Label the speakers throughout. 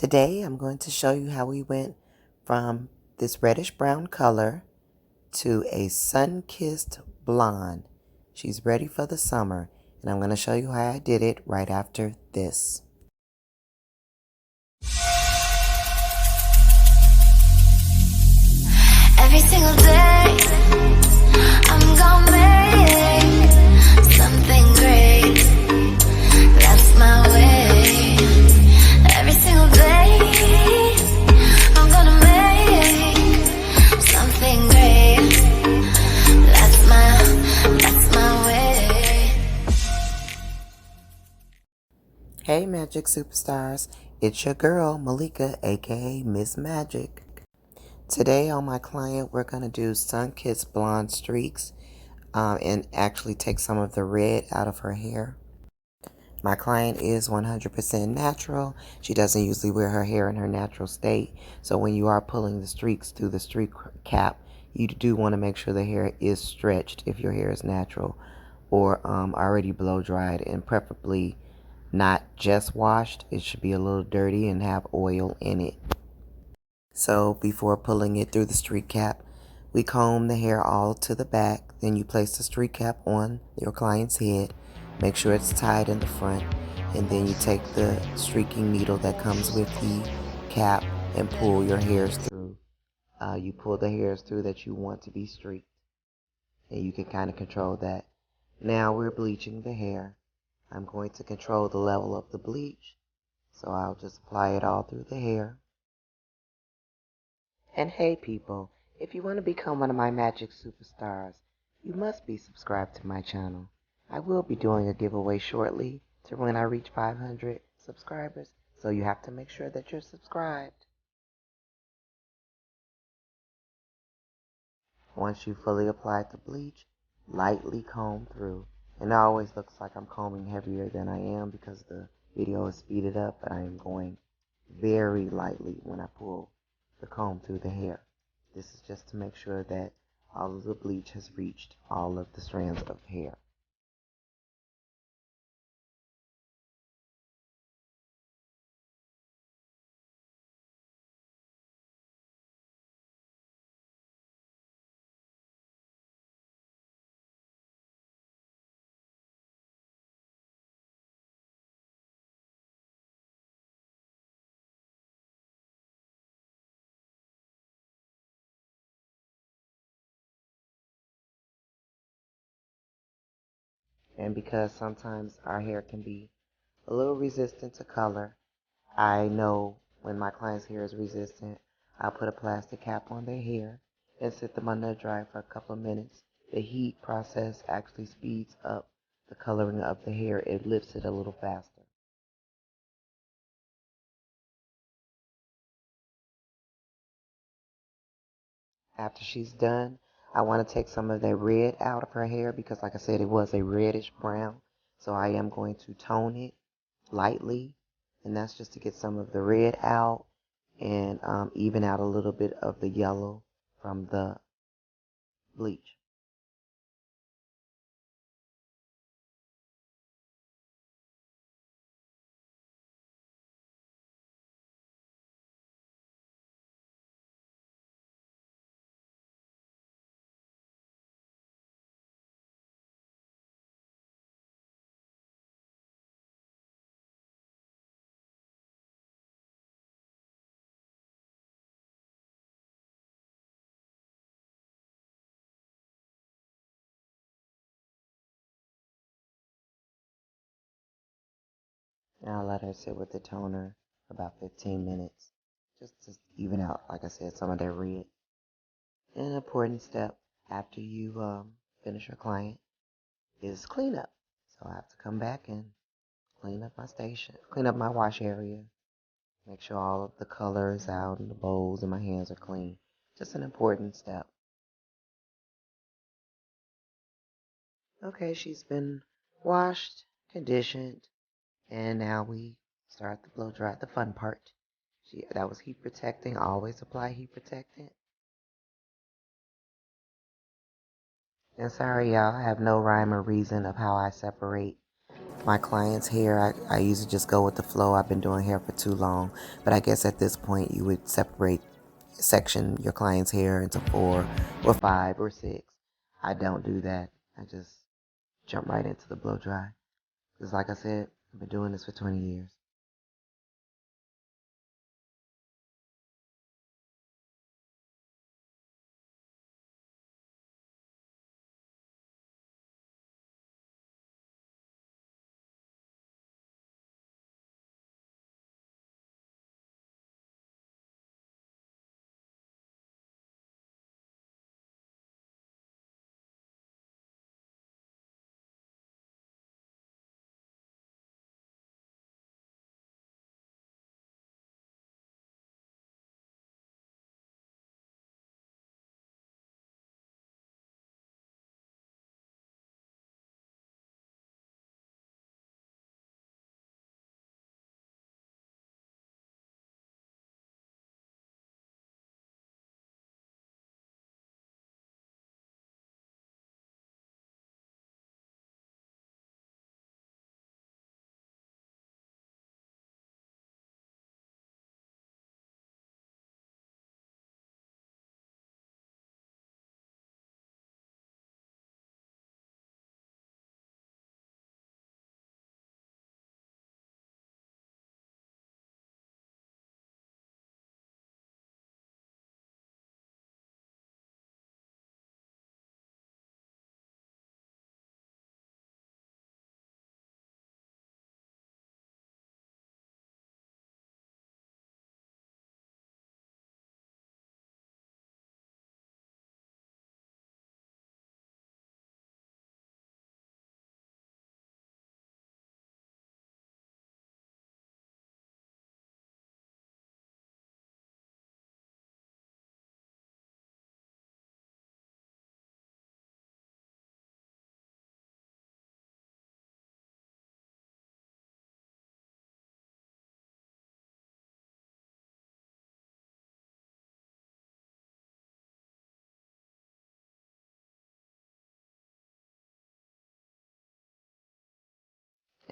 Speaker 1: Today I'm going to show you how we went from this reddish brown color to a sun-kissed blonde. She's ready for the summer, and I'm going to show you how I did it right after this.
Speaker 2: Every single day I'm gonna make something great. That's my way. Every single day I'm gonna make something great. That's my way.
Speaker 1: Hey Magic Superstars, it's your girl Malika, aka Miss Magic. Today on my client we're going to do sun-kissed blonde streaks and actually take some of the red out of her hair. My client is 100% natural. She doesn't usually wear her hair in her natural state. So when you are pulling the streaks through the streak cap, you do want to make sure the hair is stretched if your hair is natural or already blow dried, and preferably not just washed. It should be a little dirty and have oil in it. So before pulling it through the streak cap, we comb the hair all to the back. Then you place the streak cap on your client's head. Make sure it's tied in the front. And then you take the streaking needle that comes with the cap and pull your hairs through. You pull the hairs through that you want to be streaked. And you can kind of control that. Now we're bleaching the hair. I'm going to control the level of the bleach. So I'll just apply it all through the hair. And hey people, if you want to become one of my Magic Superstars, you must be subscribed to my channel. I will be doing a giveaway shortly to when I reach 500 subscribers, so you have to make sure that you're subscribed. Once you fully applied the bleach, lightly comb through. And it always looks like I'm combing heavier than I am because the video is speeded up, but I am going very lightly when I pull the comb through the hair. This is just to make sure that all of the bleach has reached all of the strands of hair. And because sometimes our hair can be a little resistant to color, I know when my client's hair is resistant, I'll put a plastic cap on their hair and sit them under dry for a couple of minutes. The heat process actually speeds up the coloring of the hair. It lifts it a little faster. After she's done, I want to take some of that red out of her hair because, like I said, it was a reddish brown. So I am going to tone it lightly, and that's just to get some of the red out and even out a little bit of the yellow from the bleach. And I'll let her sit with the toner for about 15 minutes just to even out, like I said, some of that red. An important step after you finish your client is cleanup. So I have to come back and clean up my station, clean up my wash area, make sure all of the color is out and the bowls and my hands are clean. Just an important step. Okay, she's been washed, conditioned, and now we start the blow dry, the fun part. That was heat protecting. Always apply heat protectant. And sorry, y'all, I have no rhyme or reason of how I separate My client's hair, I usually just go with the flow. I've been doing hair for too long. But I guess at this point you would section your client's hair into 4 or 5 or 6. I don't do that. I just jump right into the blow dry. Because like I said, I've been doing this for 20 years.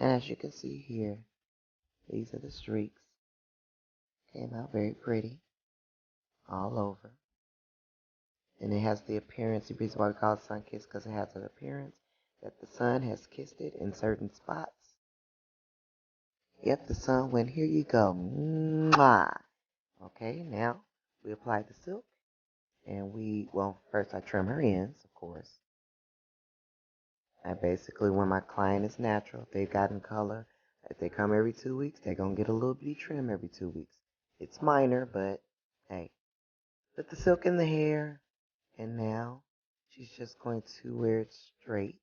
Speaker 1: And as you can see here, these are the streaks. Came out very pretty all over. And it has the appearance, the reason why we call it sun-kissed, because it has an appearance that the sun has kissed it in certain spots. Yep, the sun went, here you go. Mwah. Okay, now we apply the silk. And well, first I trim her ends, of course. I basically, when my client is natural, if they've gotten color, if they come every 2 weeks, they're going to get a little bitty trim every 2 weeks. It's minor, but hey. Put the silk in the hair, and now she's just going to wear it straight.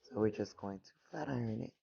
Speaker 1: So we're just going to flat iron it.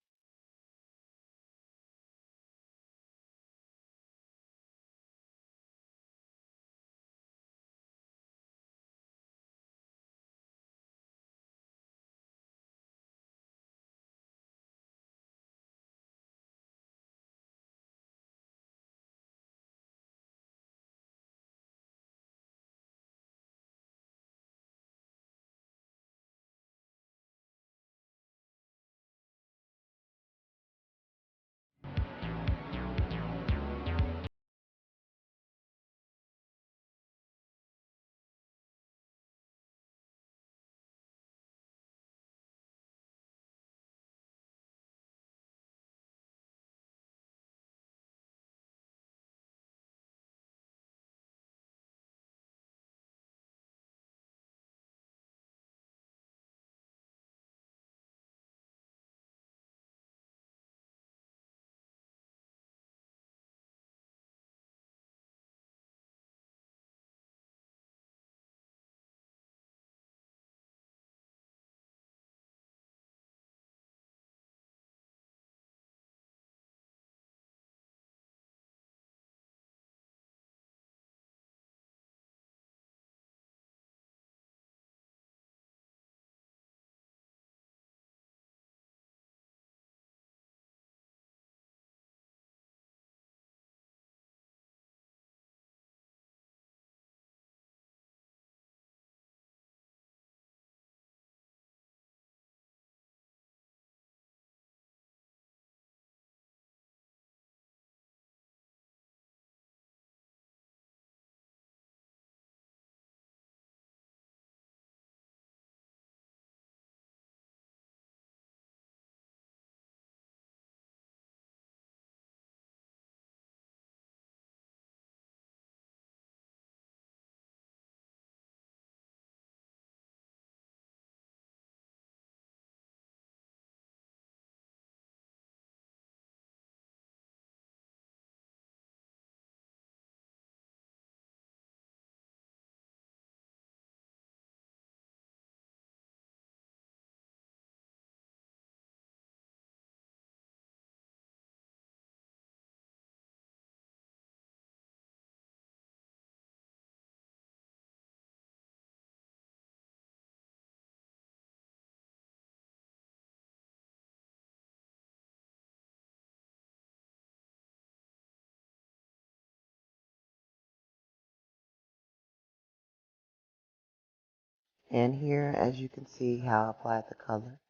Speaker 1: And here, as you can see how I applied the color,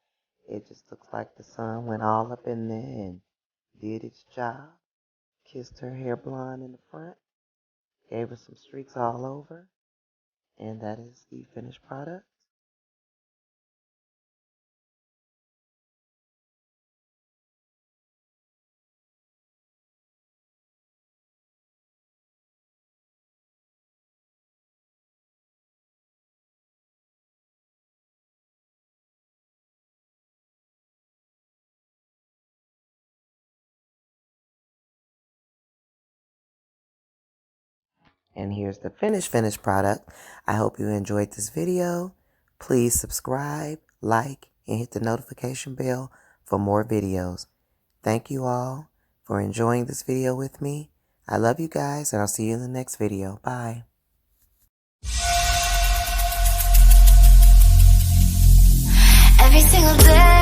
Speaker 1: it just looks like the sun went all up in there and did its job. Kissed her hair blonde in the front, gave her some streaks all over, and that is the finished product. And here's the finished product. I hope you enjoyed this video. Please subscribe, like, and hit the notification bell for more videos. Thank you all for enjoying this video with me. I love you guys, and I'll see you in the next video. Bye.
Speaker 2: Every single day